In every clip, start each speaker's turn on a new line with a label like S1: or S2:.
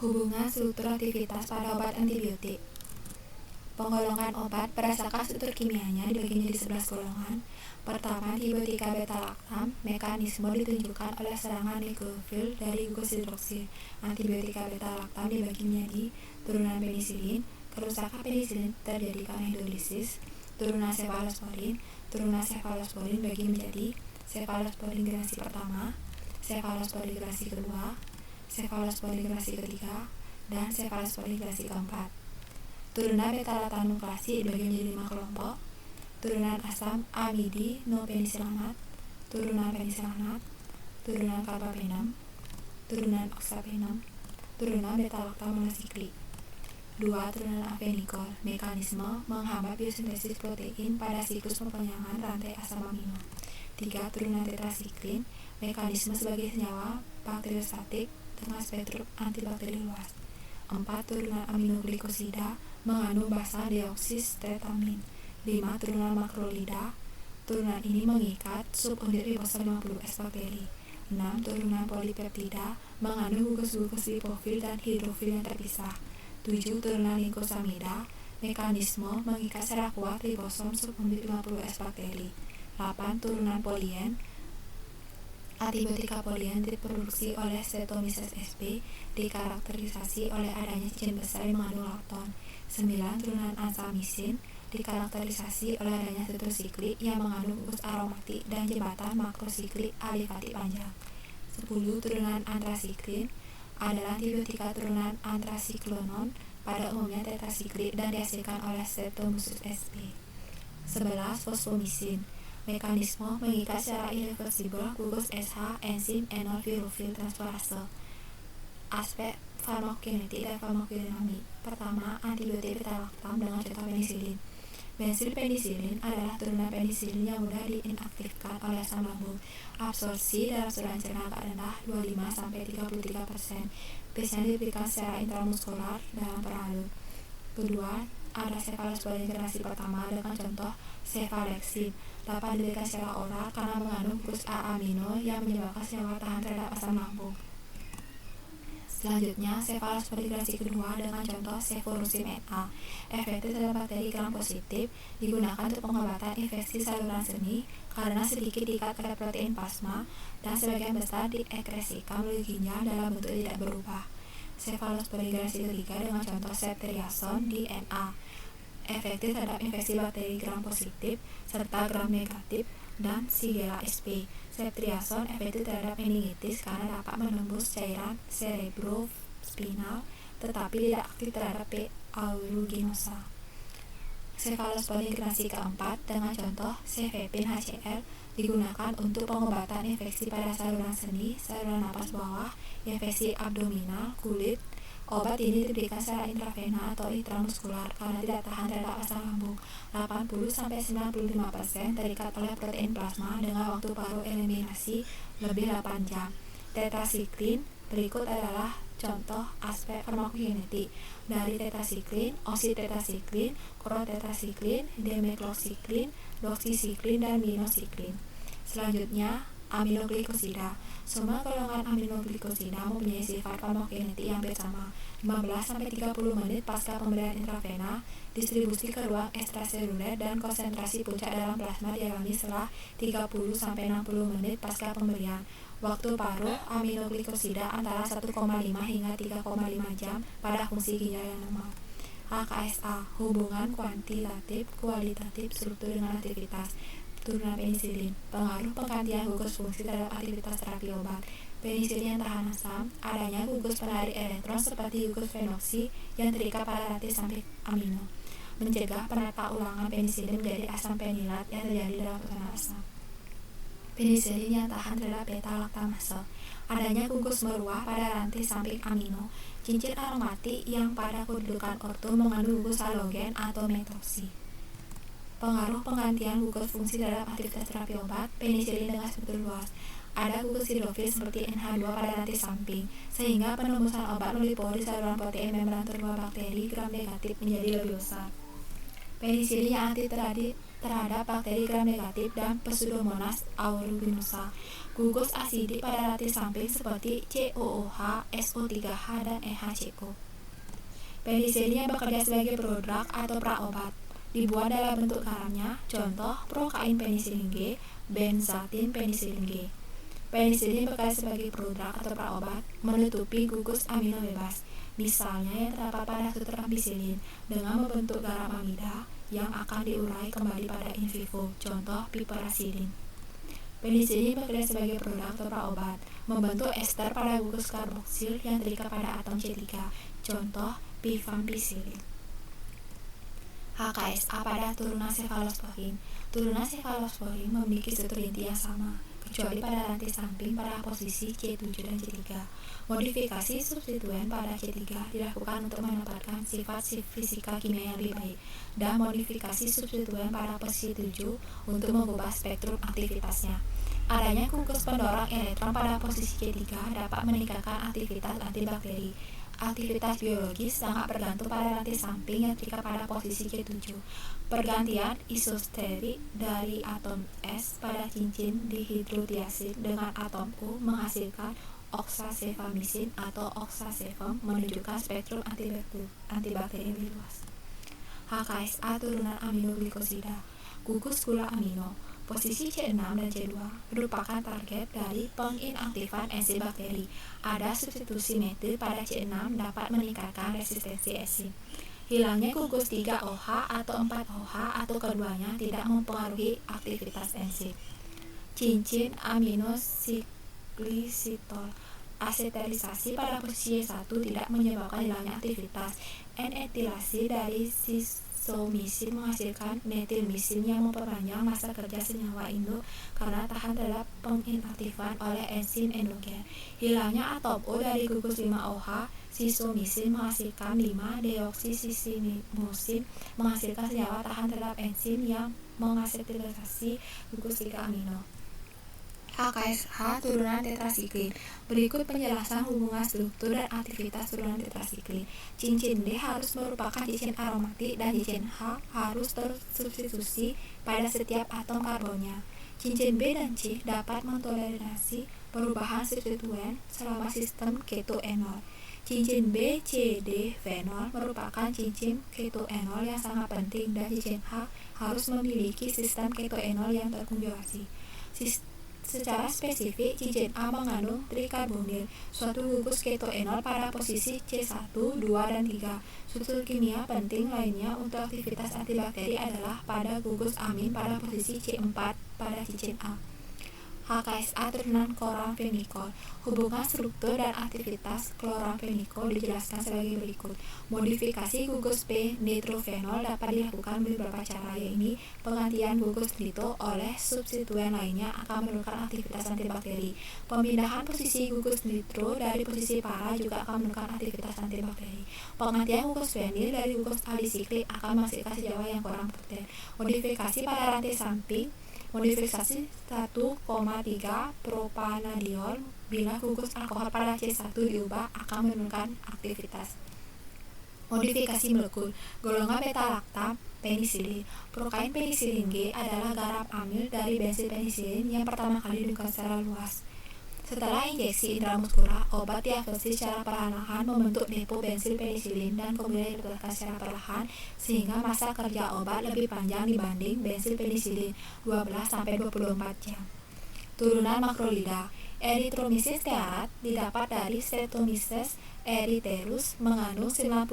S1: Hubungan struktur aktivitas pada obat antibiotik. Penggolongan obat berdasarkan struktur kimianya dibagi menjadi 11 golongan. Pertama, antibiotika beta-laktam. Mekanisme ditunjukkan oleh serangan nuklofil dari glukosidroksil. Antibiotika beta-laktam dibagi menjadi turunan penisilin. Kerusakan penisilin terjadi karena hidrolisis. Turunan cefalosporin. Turunan cefalosporin bagi menjadi cefalosporin generasi pertama, cefalosporin generasi kedua, cefalosporin generasi ketiga, dan cefalosporin generasi keempat. Turunan beta-laktam nukleasi dibagi menjadi 5 kelompok. Turunan asam amidi no penisilanat, turunan penisilanat, turunan karbapenem, turunan oksapenem, turunan beta-laktam monosiklik. 2. Turunan avenikol. Mekanisme menghambat biosintesis protein pada siklus perpanjangan rantai asam amino. 3. Turunan tetrasiklin. Mekanisme sebagai senyawa bakteriostatik dengan spektrum antibakteri luas. 4. Turunan aminoglikosida mengandung basa deoksistetamin. 5. Turunan makrolida. Turunan ini mengikat subunit ribosom 50S bakteri. 6. Turunan polipeptida mengandung gugus-gugus lipofil dan hidrofil yang terpisah. 7. Turunan linkosamida. Mekanisme mengikat secara kuat ribosom subunit 50S bakteri. 8. Turunan polien. Antibiotika polien diproduksi oleh Streptomyces sp, dikarakterisasi oleh adanya cincin besar yang mengandung lakton. 9. Turunan antramisin dikarakterisasi oleh adanya tetrasiklik yang mengandung gugus aromatik dan jembatan makrosiklik alifatik panjang. 10. Turunan antrasiklin adalah antibiotika turunan antrasiklonon, pada umumnya tetrasiklik dan dihasilkan oleh Streptomyces sp. 11. Fosfomisin. Mekanisme mengikat secara irreversibel gugus SH enzim enol virufil transferase. Aspek farmakokinetik dan farmakodinamik. Pertama, antibiotik beta-laktam dengan contoh penisilin. Bensil penisilin adalah turunan penisilin yang mudah diinaktifkan oleh asam lambung. Absorpsi dalam saluran cerna agak rendah 25-33%. Biasanya diberikan secara intramuskular dalam perhalus. Kedua, ada cefalosporin generasi pertama dengan contoh cefalexin. Dapat diberikan secara oral karena mengandung gugus A amino yang menyebabkan senyawa tahan terhadap asam lambung. Selanjutnya, cefalosporin generasi kedua dengan contoh cefuroxim NA. Efektif terhadap bakteri gram positif, digunakan untuk pengobatan infeksi saluran seni karena sedikit diikat pada protein plasma dan sebagian besar diekskresikan melalui ginjal dalam bentuk tidak berubah. Cefalosporin generasi ketiga dengan contoh ceftriaxone di NA. Efektif terhadap infeksi bakteri gram positif serta gram negatif dan Shigella sp. Ceftriaxone efektif terhadap meningitis karena dapat menembus cairan cerebrospinal tetapi tidak aktif terhadap P. aeruginosa. Cefalosporin generasi keempat dengan contoh cefepin HCl digunakan untuk pengobatan infeksi pada saluran seni, saluran napas bawah, infeksi abdominal, kulit. Obat ini diberikan secara intravena atau intramuskular karena tidak tahan terhadap asam lambung. 80-95% terikat oleh protein plasma dengan waktu paruh eliminasi lebih 8 jam. Tetrasiklin. Berikut adalah contoh aspek farmakokinetik dari tetrasiklin, oksitetrasiklin, klorotetrasiklin, demekloksiklin, doksisiklin, dan minosiklin. Selanjutnya, aminoglikosida. Semua golongan aminoglikosida mempunyai sifat farmakokinetik yang bersama. 15-30 menit pasca pemberian intravena, distribusi ke ruang ekstraseluler dan konsentrasi puncak dalam plasma dialami setelah 30-60 menit pasca pemberian. Waktu paruh aminoglikosida antara 1,5 hingga 3,5 jam pada fungsi ginjal yang normal. HKSA, hubungan kuantitatif kualitatif struktur dengan aktivitas. Turunan penisilin. Pengaruh penggantian gugus fungsi terhadap aktivitas terapi obat. Penisilin yang tahan asam, adanya gugus penarik elektron seperti gugus fenoksi yang terikat pada rantai samping amino. Mencegah penata ulangan penisilin menjadi asam penilat yang terjadi dalam tekanan asam. Penisilin yang tahan terhadap beta-laktamase. Adanya gugus meruah pada rantai samping amino. Cincin aromatik yang pada kedudukan orto mengandung gugus halogen atau metoksi. Pengaruh penggantian gugus fungsi terhadap aktivitas terapi obat. Penisilin dengan spektrum luas. Ada gugus hidrofil seperti NH2 pada rantai samping, sehingga penembusan obat melalui pori saluran protein membran terluar bakteri gram negatif menjadi lebih besar. Penisilin yang terhadap bakteri gram negatif dan Pseudomonas aeruginosa. Gugus asidik pada rantai samping seperti COOH, SO3H, dan EHCO. Penisilin yang bekerja sebagai prodrug atau praobat dibuat dalam bentuk garamnya, contoh prokain penisilin G, benzatin penisilin G. Penisilin bekerja sebagai prodrug atau praobat menutupi gugus amino bebas, misalnya yang terdapat pada sutra ampicillin, dengan membentuk garam amida yang akan diurai kembali pada in vivo, contoh piperacillin. Penisilin bekerja sebagai prodrug atau praobat membentuk ester pada gugus karboksil yang terikat pada atom C3, contoh pivampicillin. HKSA pada turunan cephalosporin. Turunan cephalosporin memiliki struktur inti yang sama, kecuali pada rantai samping pada posisi C7 dan C3. Modifikasi substituen pada C3 dilakukan untuk mendapatkan sifat fisika kimia yang lebih baik, dan modifikasi substituen pada posisi 7 untuk mengubah spektrum aktivitasnya. Adanya gugus pendorong elektron pada posisi C3 dapat meningkatkan aktivitas antibakteri. Aktivitas biologis sangat bergantung pada rantai samping yang terikat pada posisi C7. Pergantian isosterik dari atom S pada cincin dihidrotiazid dengan atom U menghasilkan oxacefamisin atau oxacefam, menunjukkan spektrum antibakteri yang lebih luas. HKSA turunan aminoglikosida. Gugus gula amino posisi C6 dan C2 merupakan target dari penginaktifan enzim bakteri. Ada substitusi metil pada C6 dapat meningkatkan resistensi enzim. Hilangnya gugus 3-OH atau 4-OH atau keduanya tidak mempengaruhi aktivitas enzim. Cincin aminositol asetelisasi pada posisi C1 tidak menyebabkan hilangnya aktivitas. N-etilasi dari sisomisin menghasilkan metilmisin yang memperpanjang masa kerja senyawa induk karena tahan terhadap penginaktifan oleh enzim endogen. Hilangnya atom O dari gugus 5-OH sisomisin menghasilkan 5-deoksisisimosin menghasilkan senyawa tahan terhadap enzim yang mengasetilasi gugus 3 amino. HKSH turunan tetrasiklin. Berikut penjelasan hubungan struktur dan aktivitas turunan tetrasiklin. Cincin D harus merupakan cincin aromatik dan cincin H harus tersubstitusi pada setiap atom karbonnya. Cincin B dan C dapat mentoleransi perubahan substituen selama sistem ketoenol. Cincin B, C, D, fenol merupakan cincin ketoenol yang sangat penting, dan cincin H harus memiliki sistem ketoenol yang terkonjugasi. Secara spesifik, cincin A mengandung trikarbonil, suatu gugus ketoenol pada posisi C1, 2, dan 3. Struktur kimia penting lainnya untuk aktivitas antibakteri adalah pada gugus amin pada posisi C4 pada cincin A. HKSA turunan kloramfenikol. Hubungan struktur dan aktivitas kloramfenikol dijelaskan sebagai berikut. Modifikasi gugus P nitrofenol dapat dilakukan beberapa cara, yaitu penggantian gugus nitro oleh substituen lainnya akan menurunkan aktivitas antibakteri. Pemindahan posisi gugus nitro dari posisi para juga akan menurunkan aktivitas antibakteri. Penggantian gugus fenil dari gugus alisiklik akan menghasilkan senyawa yang kurang poten. Modifikasi pada rantai samping. Modifikasi 1,3 propanadiol bila gugus alkohol pada C1 diubah akan menurunkan aktivitas. Modifikasi molekul. Golongan beta-laktam penisilin. Prokain penisilin G adalah garam amil dari bensil penisilin yang pertama kali ditemukan secara luas. Setelah injeksi intramuskular, obat diabsorpsi secara perlahan membentuk depo bensil penisilin dan kemudian dilepaskan secara perlahan sehingga masa kerja obat lebih panjang dibanding bensil penisilin, 12-24 jam. Turunan makrolida. Erythromycin stearat didapat dari Streptomyces erythrus, mengandung 90%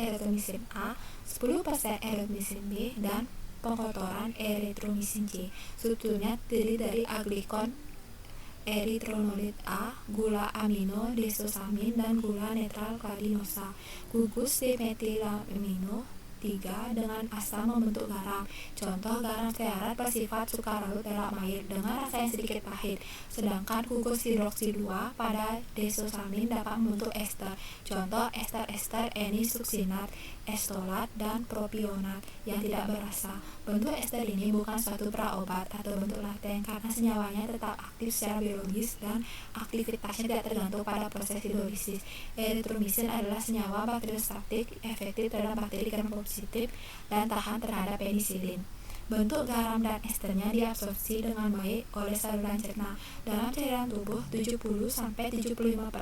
S1: erythromycin A, 10% erythromycin B, dan pengkotoran erythromycin C. Strukturnya terdiri dari aglikon, erythronolit A, gula amino desosamin, dan gula netral kadinosa. Gugus dimetilamino 3 dengan asam membentuk garam. Contoh garam stearat bersifat sukararut dalam air dengan rasa yang sedikit pahit, sedangkan gugus hidroksi 2 pada desosamin dapat membentuk ester. Contoh ester N-suksinat, estolat, dan propionat yang tidak berasa. Bentuk ester ini bukan suatu praobat atau bentuk laten karena senyawanya tetap aktif secara biologis dan aktivitasnya tidak tergantung pada proses hidrolisis. Erythromycin adalah senyawa bakteriostatik efektif terhadap bakteri gram positif dan tahan terhadap penisilin. Bentuk garam dan esternya diabsorpsi dengan baik oleh saluran cerna. Dalam cairan tubuh, 70-75%